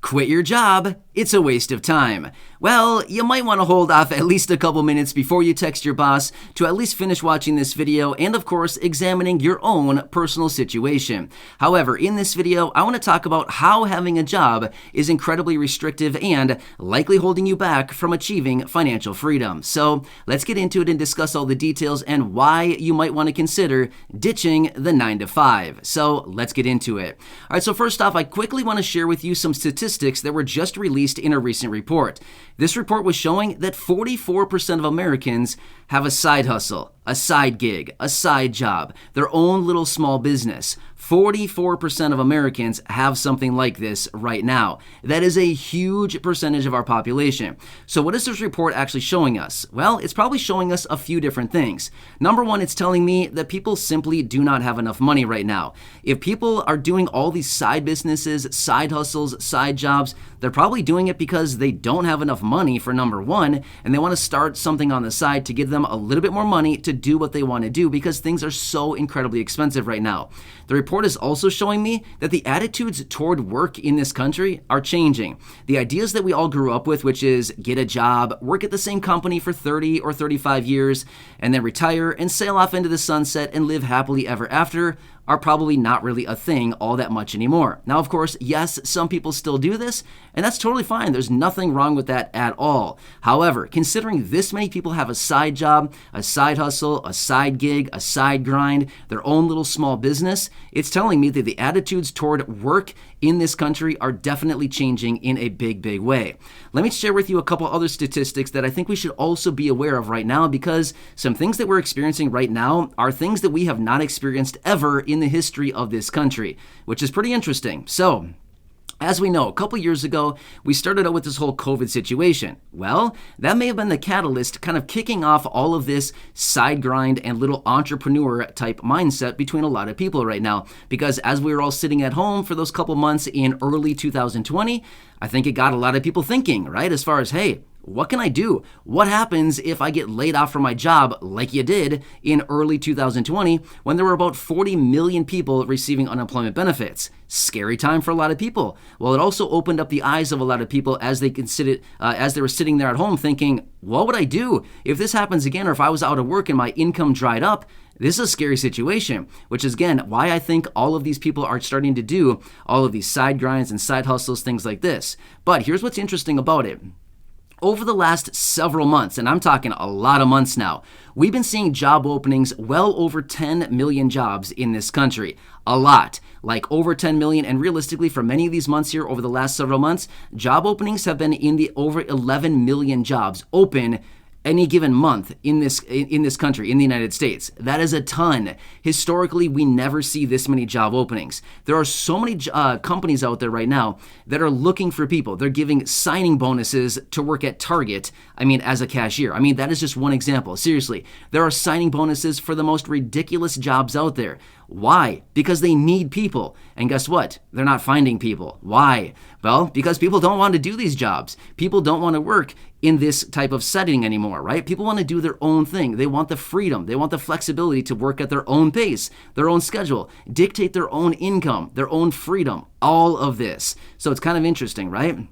Quit your job, it's a waste of time. Well, you might want to hold off at least a couple minutes before you text your boss to at least finish watching this video and, of course, examining your own personal situation. However, in this video, I want to talk about how having a job is incredibly restrictive and likely holding you back from achieving financial freedom. So let's get into it and discuss all the details and why you might want to consider ditching the 9-to-5. So let's get into it. All right, so first off, I quickly want to share with you some statistics that were just released in a recent report. This report was showing that 44% of Americans have a side hustle, a side gig, a side job, their own little small business. 44% of Americans have something like this right now. That is a huge percentage of our population. So what is this report actually showing us? Well, it's probably showing us a few different things. Number one, it's telling me that people simply do not have enough money right now. If people are doing all these side businesses, side hustles, side jobs, they're probably doing it because they don't have enough money for number one, and they want to start something on the side to give them a little bit more money to do what they want to do because things are so incredibly expensive right now. The report is also showing me that the attitudes toward work in this country are changing. The ideas that we all grew up with, which is get a job, work at the same company for 30 or 35 years, and then retire and sail off into the sunset and live happily ever after, are probably not really a thing all that much anymore. Now, of course, yes, some people still do this, and that's totally fine. There's nothing wrong with that at all. However, considering this many people have a side job, a side hustle, a side gig, a side grind, their own little small business, it's telling me that the attitudes toward work in this country are definitely changing in a big, big way. Let me share with you a couple other statistics that I think we should also be aware of right now, because some things that we're experiencing right now are things that we have not experienced ever in the history of this country, which is pretty interesting. So, as we know, a couple years ago, we started out with this whole COVID situation. Well, that may have been the catalyst kind of kicking off all of this side grind and little entrepreneur type mindset between a lot of people right now. Because as we were all sitting at home for those couple months in early 2020, I think it got a lot of people thinking, right? As far as, hey, what can I do? What happens if I get laid off from my job like you did in early 2020 when there were about 40 million people receiving unemployment benefits? Scary time for a lot of people. Well, it also opened up the eyes of a lot of people as they considered, as they were sitting there at home thinking, what would I do if this happens again, or if I was out of work and my income dried up? This is a scary situation, which is, again, why I think all of these people are starting to do all of these side grinds and side hustles, things like this. But here's what's interesting about it. Over the last several months, and I'm talking a lot of months now, we've been seeing job openings well over 10 million jobs in this country. A lot, like over 10 million, and realistically for many of these months here over the last several months, job openings have been in the over 11 million jobs open any given month in this country, in the United States. That is a ton. Historically, we never see this many job openings. There are so many companies out there right now that are looking for people. They're giving signing bonuses to work at Target, as a cashier. That is just one example. Seriously, there are signing bonuses for the most ridiculous jobs out there. Why? Because they need people. And guess what? They're not finding people. Why? Well, because people don't want to do these jobs. People don't want to work in this type of setting anymore, right? People want to do their own thing. They want the freedom. They want the flexibility to work at their own pace, their own schedule, dictate their own income, their own freedom, all of this. So it's kind of interesting, right?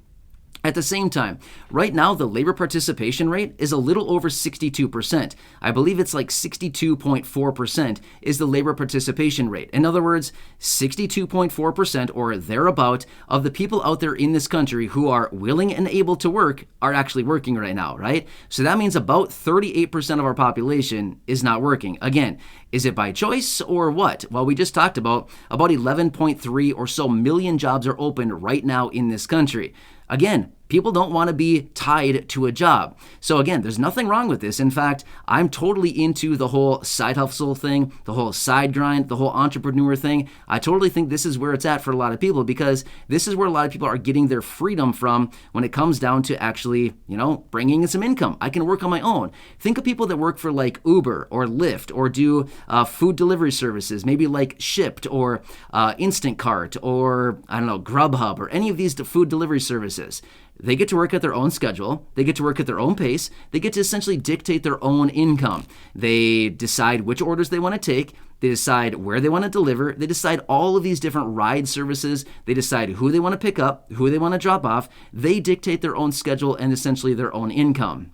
At the same time, right now, the labor participation rate is a little over 62%. I believe it's like 62.4% is the labor participation rate. In other words, 62.4% or thereabout of the people out there in this country who are willing and able to work are actually working right now, right? So that means about 38% of our population is not working. Again, is it by choice or what? Well, we just talked about 11.3 or so million jobs are open right now in this country. Again, people don't want to be tied to a job. So again, there's nothing wrong with this. In fact, I'm totally into the whole side hustle thing, the whole side grind, the whole entrepreneur thing. I totally think this is where it's at for a lot of people, because this is where a lot of people are getting their freedom from when it comes down to actually, bringing in some income. I can work on my own. Think of people that work for like Uber or Lyft or do food delivery services, maybe like Shipt or Instant Cart or, Grubhub or any of these food delivery services. They get to work at their own schedule. They get to work at their own pace. They get to essentially dictate their own income. They decide which orders they want to take. They decide where they want to deliver. They decide all of these different ride services. They decide who they want to pick up, who they want to drop off. They dictate their own schedule and essentially their own income.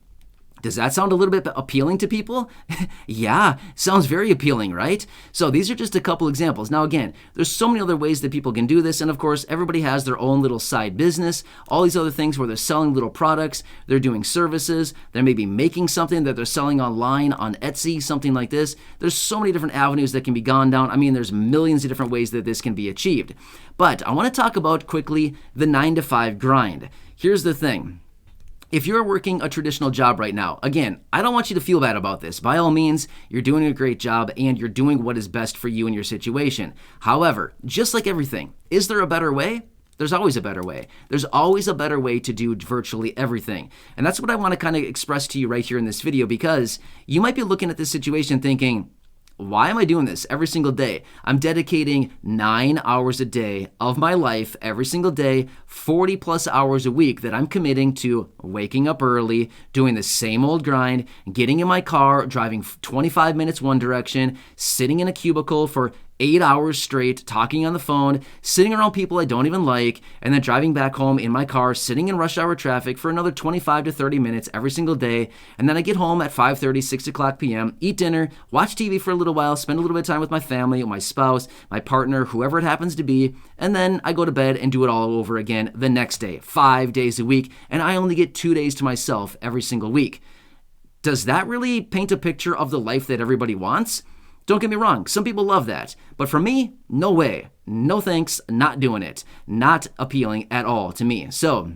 Does that sound a little bit appealing to people? Yeah, sounds very appealing, right? So these are just a couple examples. Now again, there's so many other ways that people can do this, and of course, everybody has their own little side business, all these other things where they're selling little products, they're doing services, they're maybe making something that they're selling online on Etsy, something like this. There's so many different avenues that can be gone down. I mean, there's millions of different ways that this can be achieved. But I want to talk about quickly the 9-to-5 grind. Here's the thing. If you're working a traditional job right now, again, I don't want you to feel bad about this. By all means, you're doing a great job and you're doing what is best for you and your situation. However, just like everything, is there a better way? There's always a better way. There's always a better way to do virtually everything. And that's what I want to kind of express to you right here in this video, because you might be looking at this situation thinking, why am I doing this every single day? I'm dedicating 9 hours a day of my life every single day, 40 plus hours a week that I'm committing to waking up early, doing the same old grind, getting in my car, driving 25 minutes one direction, sitting in a cubicle for 8 hours straight, talking on the phone, sitting around people I don't even like, and then driving back home in my car, sitting in rush hour traffic for another 25 to 30 minutes every single day. And then I get home at 5:30, 6 o'clock p.m., eat dinner, watch TV for a little while, spend a little bit of time with my family, my spouse, my partner, whoever it happens to be. And then I go to bed and do it all over again the next day, 5 days a week. And I only get 2 days to myself every single week. Does that really paint a picture of the life that everybody wants? Don't get me wrong, some people love that. But for me, no way. No thanks, not doing it. Not appealing at all to me. So,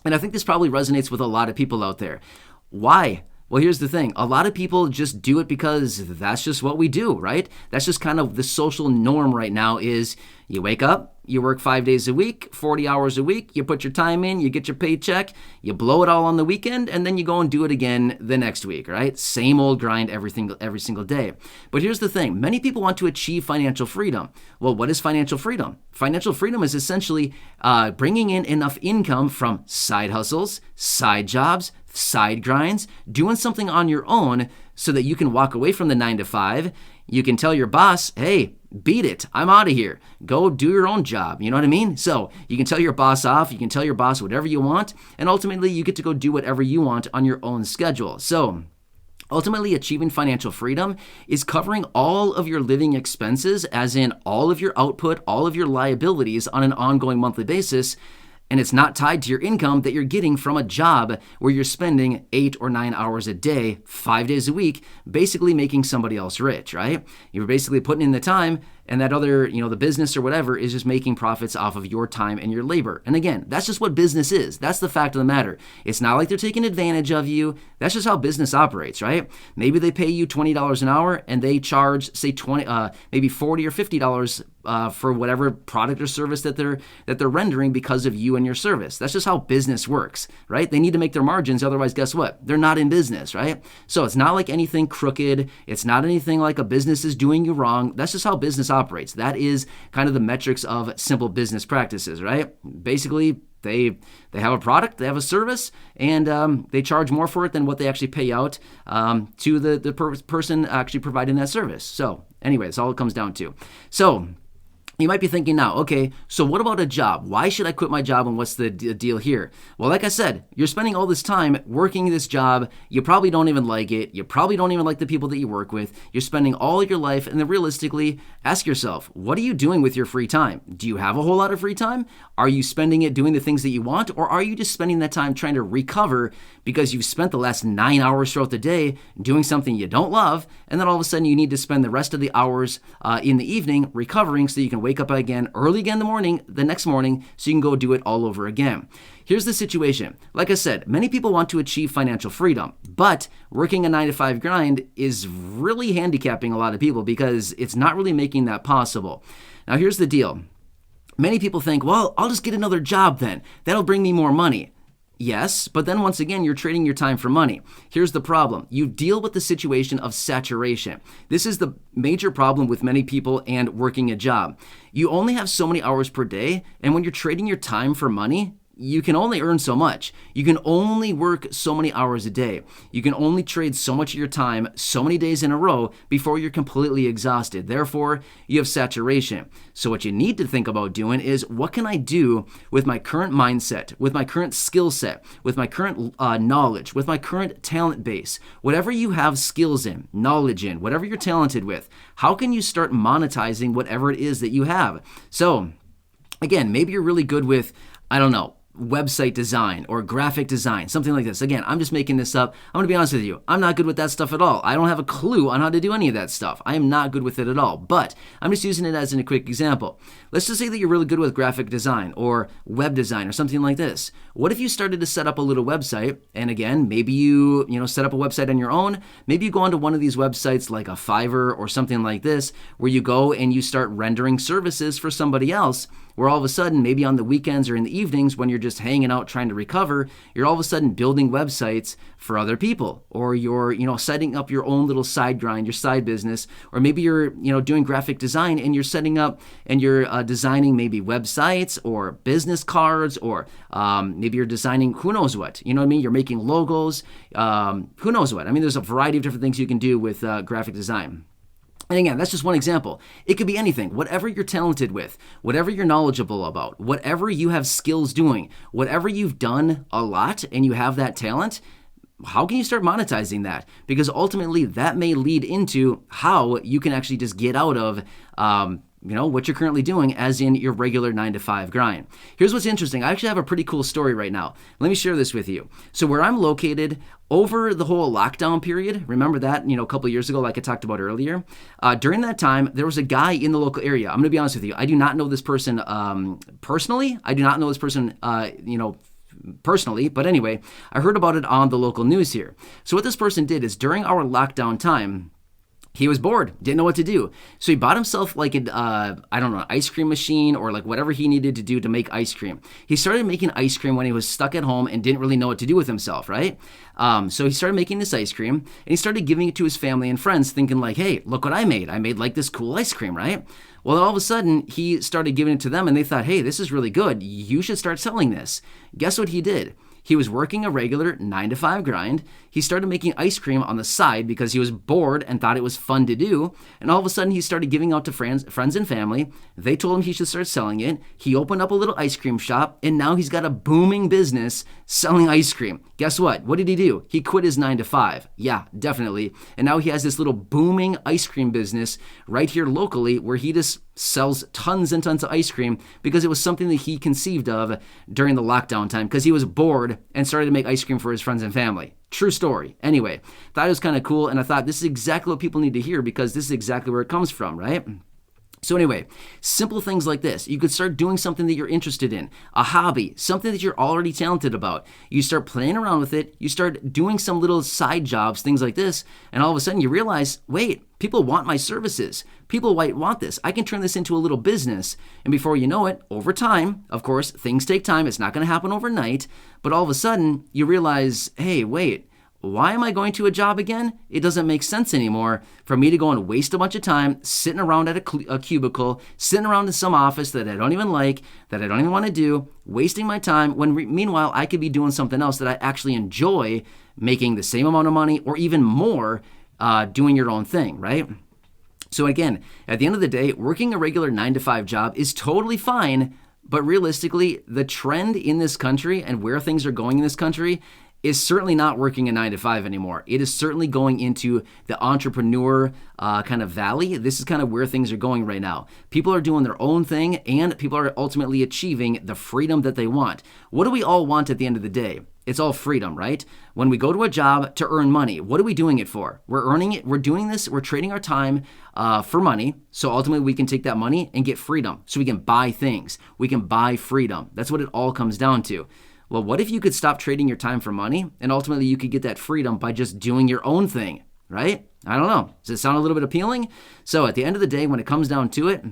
and I think this probably resonates with a lot of people out there. Why? Well, here's the thing. A lot of people just do it because that's just what we do, right? That's just kind of the social norm right now is you wake up, you work 5 days a week, 40 hours a week, you put your time in, you get your paycheck, you blow it all on the weekend, and then you go and do it again the next week, right? Same old grind every single day. But here's the thing. Many people want to achieve financial freedom. Well, what is financial freedom? Financial freedom is essentially bringing in enough income from side hustles, side jobs, side grinds, doing something on your own so that you can walk away from the 9-to-5. You can tell your boss, hey, beat it. I'm out of here. Go do your own job. You know what I mean? So you can tell your boss off. You can tell your boss whatever you want. And ultimately, you get to go do whatever you want on your own schedule. So ultimately, achieving financial freedom is covering all of your living expenses, as in all of your output, all of your liabilities on an ongoing monthly basis. And it's not tied to your income that you're getting from a job where you're spending 8 or 9 hours a day, 5 days a week, basically making somebody else rich, right? You're basically putting in the time, and that other, the business or whatever is just making profits off of your time and your labor. And again, that's just what business is. That's the fact of the matter. It's not like they're taking advantage of you. That's just how business operates, right? Maybe they pay you $20 an hour and they charge, say, maybe $40 or $50 for whatever product or service that they're rendering because of you and your service. That's just how business works, right? They need to make their margins. Otherwise, guess what? They're not in business, right? So it's not like anything crooked. It's not anything like a business is doing you wrong. That's just how business operates. That is kind of the metrics of simple business practices, right? Basically, they have a product, they have a service, and they charge more for it than what they actually pay out to the person actually providing that service. So anyway, that's all it comes down to. So you might be thinking now, okay, so what about a job? Why should I quit my job, and what's the deal here? Well, like I said, you're spending all this time working this job. You probably don't even like it. You probably don't even like the people that you work with. You're spending all your life, and then realistically, ask yourself, what are you doing with your free time? Do you have a whole lot of free time? Are you spending it doing the things that you want, or are you just spending that time trying to recover because you've spent the last 9 hours throughout the day doing something you don't love, and then all of a sudden you need to spend the rest of the hours in the evening recovering so you can wake up again early again the next morning so you can go do it all over again. Here's the situation. Like I said, many people want to achieve financial freedom, but working a 9-to-5 grind is really handicapping a lot of people because it's not really making that possible. Now, here's the deal. Many people think, well, I'll just get another job then. That'll bring me more money. Yes, but then once again, you're trading your time for money. Here's the problem. You deal with the situation of saturation. This is the major problem with many people and working a job. You only have so many hours per day, and when you're trading your time for money, you can only earn so much. You can only work so many hours a day. You can only trade so much of your time so many days in a row before you're completely exhausted. Therefore, you have saturation. So what you need to think about doing is, what can I do with my current mindset, with my current skill set, with my current knowledge, with my current talent base, whatever you have skills in, knowledge in, whatever you're talented with, how can you start monetizing whatever it is that you have? So again, maybe you're really good with, I don't know, website design or graphic design, something like this. Again, I'm just making this up. I'm going to be honest with you. I'm not good with that stuff at all. I don't have a clue on how to do any of that stuff. I am not good with it at all, but I'm just using it as a quick example. Let's just say that you're really good with graphic design or web design or something like this. What if you started to set up a little website, and again, maybe you set up a website on your own. Maybe you go onto one of these websites like a Fiverr or something like this, where you go and you start rendering services for somebody else, where all of a sudden, maybe on the weekends or in the evenings when you're just hanging out trying to recover, you're all of a sudden building websites for other people, or you're, setting up your own little side grind, your side business, or maybe you're, doing graphic design and you're setting up and you're designing maybe websites or business cards, or maybe you're designing who knows what, you know what I mean? You're making logos, who knows what. I mean, there's a variety of different things you can do with graphic design. And again, that's just one example. It could be anything, whatever you're talented with, whatever you're knowledgeable about, whatever you have skills doing, whatever you've done a lot and you have that talent. How can you start monetizing that? Because ultimately that may lead into how you can actually just get out of what you're currently doing, as in your regular 9-to-5 grind. Here's what's interesting. I actually have a pretty cool story right now. Let me share this with you. So where I'm located, over the whole lockdown period, remember that, a couple of years ago, like I talked about earlier, during that time, there was a guy in the local area. I'm going to be honest with you. I do not know this person personally. I do not know this person, personally, but anyway, I heard about it on the local news here. So what this person did is, during our lockdown time, he was bored, didn't know what to do. So he bought himself like an ice cream machine, or like whatever he needed to do to make ice cream. He started making ice cream when he was stuck at home and didn't really know what to do with himself, right? So he started making this ice cream and he started giving it to his family and friends, thinking like, hey, look what I made. I made like this cool ice cream, right? Well, all of a sudden he started giving it to them and they thought, hey, this is really good. You should start selling this. Guess what he did? He was working a regular 9-to-5 grind. He started making ice cream on the side because he was bored and thought it was fun to do. And all of a sudden, he started giving out to friends and family. They told him he should start selling it. He opened up a little ice cream shop, and now he's got a booming business selling ice cream. Guess what? What did he do? He quit his 9-to-5. Yeah, definitely. And now he has this little booming ice cream business right here locally, where he just sells tons and tons of ice cream because it was something that he conceived of during the lockdown time, because he was bored and started to make ice cream for his friends and family. True story. Anyway, thought it was kind of cool, and I thought this is exactly what people need to hear, because this is exactly where it comes from, right? So anyway, simple things like this. You could start doing something that you're interested in, a hobby, something that you're already talented about. You start playing around with it. You start doing some little side jobs, things like this. And all of a sudden you realize, wait, people want my services. People might want this. I can turn this into a little business. And before you know it, over time, of course, things take time. It's not going to happen overnight. But all of a sudden you realize, hey, wait, why am I going to a job again? It doesn't make sense anymore for me to go and waste a bunch of time sitting around at a cubicle, sitting around in some office that I don't even like, that I don't even want to do, wasting my time, when meanwhile I could be doing something else that I actually enjoy, making the same amount of money or even more, doing your own thing, right? So again, at the end of the day, working a regular 9-to-5 job is totally fine, but realistically, the trend in this country and where things are going in this country is certainly not working a 9-to-5 anymore. It is certainly going into the entrepreneur kind of valley. This is kind of where things are going right now. People are doing their own thing, and people are ultimately achieving the freedom that they want. What do we all want at the end of the day? It's all freedom, right? When we go to a job to earn money, what are we doing it for? We're earning it. We're doing this. We're trading our time for money. So ultimately, we can take that money and get freedom. So we can buy things. We can buy freedom. That's what it all comes down to. Well, what if you could stop trading your time for money, and ultimately you could get that freedom by just doing your own thing, right? I don't know. Does it sound a little bit appealing? So at the end of the day, when it comes down to it,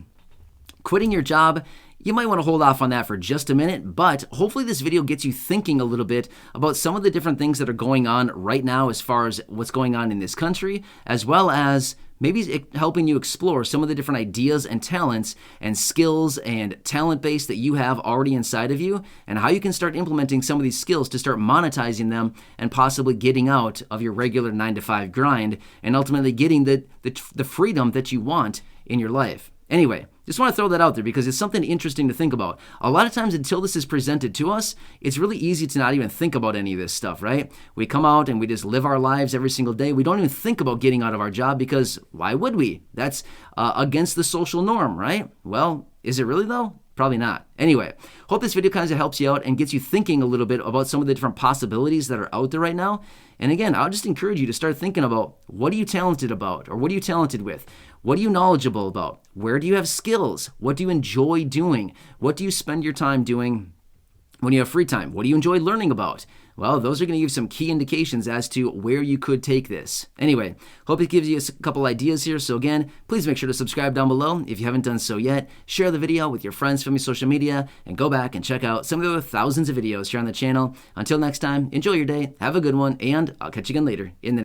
quitting your job you might want to hold off on that for just a minute, but hopefully this video gets you thinking a little bit about some of the different things that are going on right now as far as what's going on in this country, as well as maybe helping you explore some of the different ideas and talents and skills and talent base that you have already inside of you, and how you can start implementing some of these skills to start monetizing them and possibly getting out of your regular 9-to-5 grind and ultimately getting the freedom that you want in your life. Anyway, just want to throw that out there because it's something interesting to think about. A lot of times until this is presented to us, it's really easy to not even think about any of this stuff, right? We come out and we just live our lives every single day. We don't even think about getting out of our job because why would we? That's against the social norm, right? Well, is it really though? Probably not. Anyway, hope this video kind of helps you out and gets you thinking a little bit about some of the different possibilities that are out there right now. And again, I'll just encourage you to start thinking about, what are you talented about, or what are you talented with? What are you knowledgeable about? Where do you have skills? What do you enjoy doing? What do you spend your time doing when you have free time? What do you enjoy learning about? Well, those are going to give some key indications as to where you could take this. Anyway, hope it gives you a couple ideas here. So again, please make sure to subscribe down below if you haven't done so yet. Share the video with your friends from your social media, and go back and check out some of the other thousands of videos here on the channel. Until next time, enjoy your day, have a good one, and I'll catch you again later in the